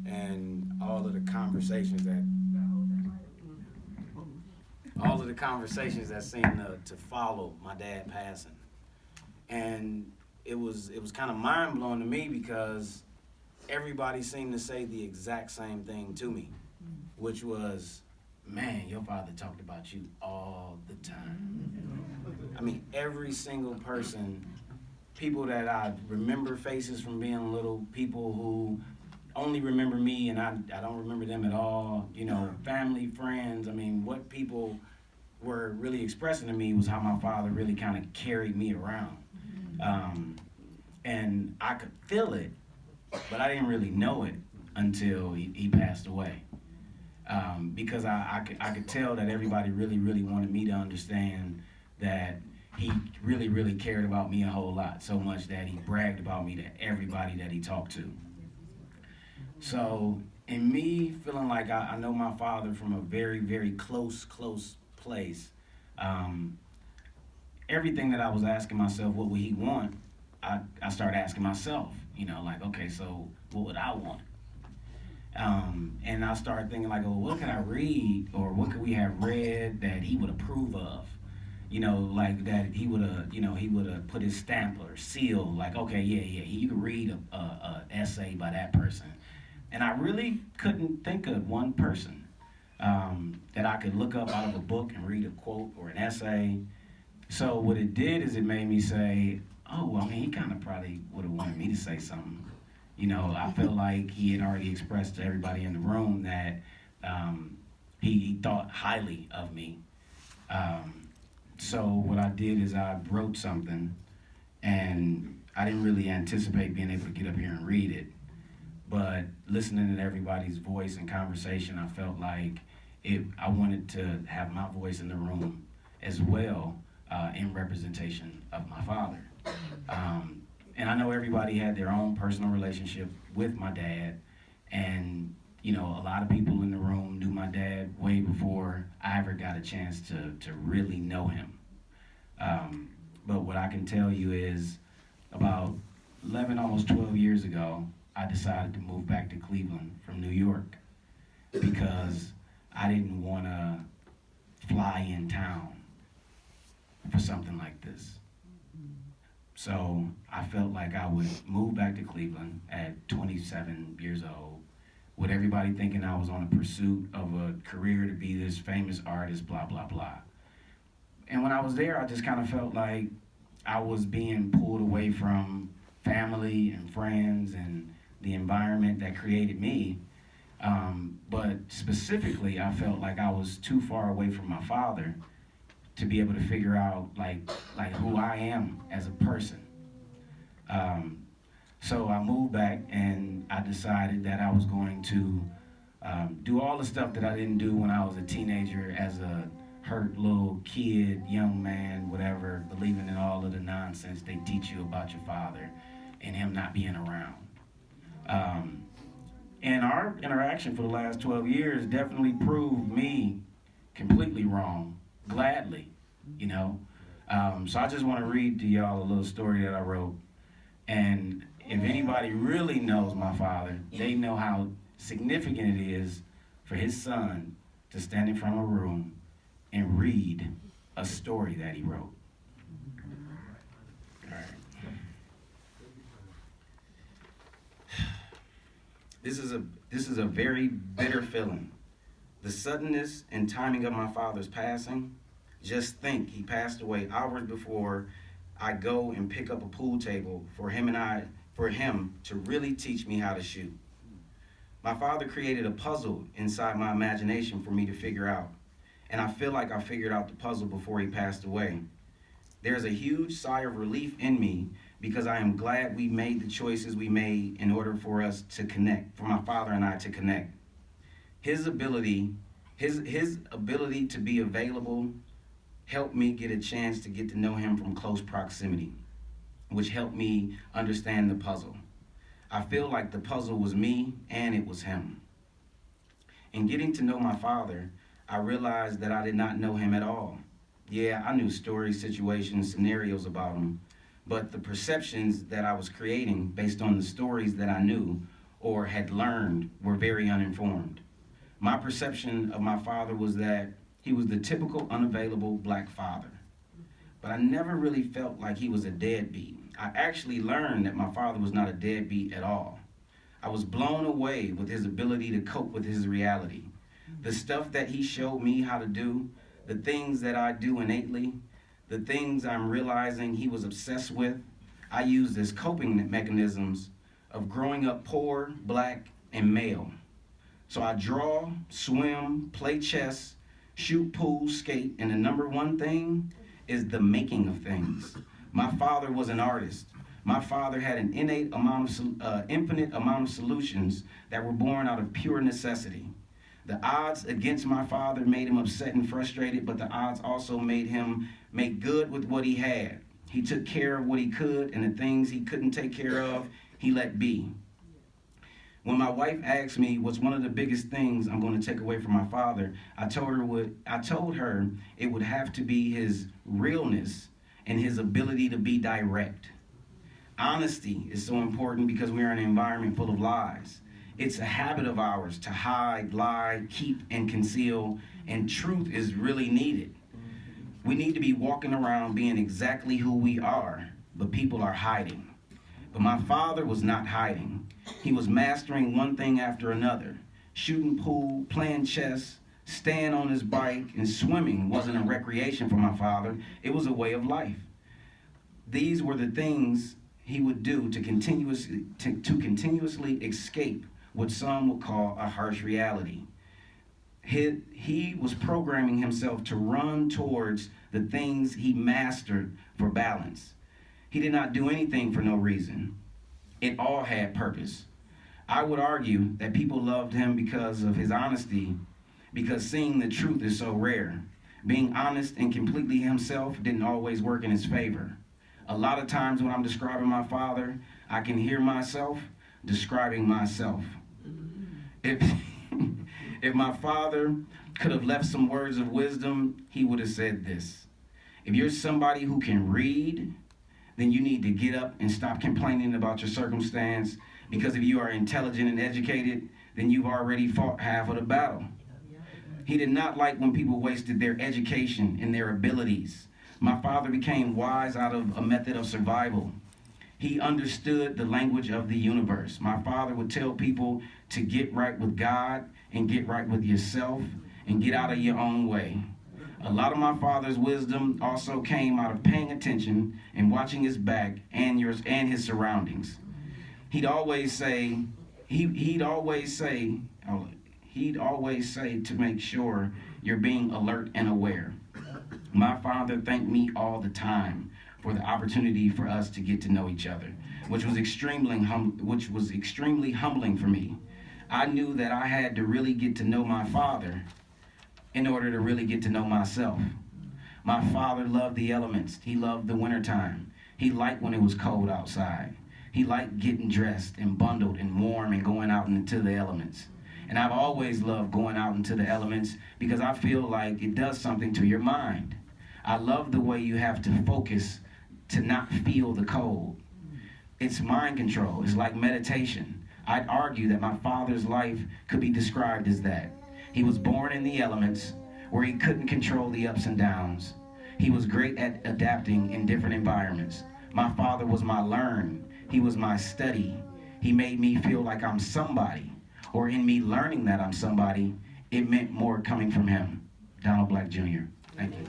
and all of the conversations that seemed to follow my dad passing. And it was kind of mind blowing to me because everybody seemed to say the exact same thing to me, which was, man, your father talked about you all the time. I mean, every single person, people that I remember faces from being little, people who only remember me and I don't remember them at all, family, friends. I mean, what people were really expressing to me was how my father really kind of carried me around. Um, and I could feel it, but I didn't really know it until he passed away. Because I could tell that everybody really, really wanted me to understand that he really, really cared about me a whole lot, so much that he bragged about me to everybody that he talked to. So, in me feeling like I know my father from a very, very close place, um, everything that I was asking myself, what would he want? I started asking myself, like, okay, so what would I want? And I started thinking like, oh, what could I read or what could we have read that he would approve of? Like that he would have put his stamp or seal, like, okay, yeah, yeah, you could read a essay by that person. And I really couldn't think of one person that I could look up out of a book and read a quote or an essay. So what it did is it made me say, oh, well, I mean, he kind of probably would have wanted me to say something. I felt like he had already expressed to everybody in the room that he thought highly of me. So what I did is I wrote something, and I didn't really anticipate being able to get up here and read it. But listening to everybody's voice and conversation, I felt like I wanted to have my voice in the room as well, in representation of my father. And I know everybody had their own personal relationship with my dad, and a lot of people in the room knew my dad way before I ever got a chance to really know him. But what I can tell you is about 11, almost 12 years ago, I decided to move back to Cleveland from New York because I didn't want to fly in town for something like this. So I felt like I would move back to Cleveland at 27 years old, with everybody thinking I was on a pursuit of a career to be this famous artist, blah, blah, blah. And when I was there, I just kind of felt like I was being pulled away from family and friends and the environment that created me. But specifically, I felt like I was too far away from my father to be able to figure out like who I am as a person. Um, so I moved back and I decided that I was going to do all the stuff that I didn't do when I was a teenager as a hurt little kid, young man, whatever, believing in all of the nonsense they teach you about your father and him not being around. Um, and our interaction for the last 12 years definitely proved me completely wrong, gladly, you know. So I just want to read to y'all a little story that I wrote. And if anybody really knows my father, they know how significant it is for his son to stand in front of a room and read a story that he wrote. All right. This is a very bitter feeling. The suddenness and timing of my father's passing. Just think, he passed away hours before I go and pick up a pool table for him to really teach me how to shoot. My father created a puzzle inside my imagination for me to figure out, and I feel like I figured out the puzzle before he passed away. There's a huge sigh of relief in me because I am glad we made the choices we made in order for us to connect, for my father and I to connect. His ability, his ability to be available helped me get a chance to get to know him from close proximity, which helped me understand the puzzle. I feel like the puzzle was me and it was him. In getting to know my father, I realized that I did not know him at all. Yeah, I knew stories, situations, scenarios about him, but the perceptions that I was creating based on the stories that I knew or had learned were very uninformed. My perception of my father was that he was the typical unavailable black father. But I never really felt like he was a deadbeat. I actually learned that my father was not a deadbeat at all. I was blown away with his ability to cope with his reality. The stuff that he showed me how to do, the things that I do innately, the things I'm realizing he was obsessed with, I used as coping mechanisms of growing up poor, black, and male. So I draw, swim, play chess, shoot pool, skate, and the number one thing is the making of things. My father was an artist. My father had an infinite amount of solutions that were born out of pure necessity. The odds against my father made him upset and frustrated, but the odds also made him make good with what he had. He took care of what he could, and the things he couldn't take care of, he let be. When my wife asked me what's one of the biggest things I'm going to take away from my father, I told her it would have to be his realness and his ability to be direct. Honesty is so important because we are in an environment full of lies. It's a habit of ours to hide, lie, keep, and conceal, and truth is really needed. We need to be walking around being exactly who we are, but people are hiding. But my father was not hiding. He was mastering one thing after another. Shooting pool, playing chess, staying on his bike, and swimming wasn't a recreation for my father. It was a way of life. These were the things he would do to continuously escape what some would call a harsh reality. He was programming himself to run towards the things he mastered for balance. He did not do anything for no reason. It all had purpose. I would argue that people loved him because of his honesty, because seeing the truth is so rare. Being honest and completely himself didn't always work in his favor. A lot of times when I'm describing my father, I can hear myself describing myself. If my father could have left some words of wisdom, he would have said this: if you're somebody who can read, then you need to get up and stop complaining about your circumstance, because if you are intelligent and educated, then you've already fought half of the battle. He did not like when people wasted their education and their abilities. My father became wise out of a method of survival. He understood the language of the universe. My father would tell people to get right with God and get right with yourself and get out of your own way. A lot of my father's wisdom also came out of paying attention and watching his back and his surroundings. He'd always say to make sure you're being alert and aware. My father thanked me all the time for the opportunity for us to get to know each other, which was extremely humbling for me. I knew that I had to really get to know my father in order to really get to know myself. My father loved the elements. He loved the wintertime. He liked when it was cold outside. He liked getting dressed and bundled and warm and going out into the elements. And I've always loved going out into the elements because I feel like it does something to your mind. I love the way you have to focus to not feel the cold. It's mind control. It's like meditation. I'd argue that my father's life could be described as that. He was born in the elements where he couldn't control the ups and downs. He was great at adapting in different environments. My father was my learn. He was my study. He made me feel like I'm somebody. Or in me learning that I'm somebody, it meant more coming from him. Donald Black Jr. Thank you.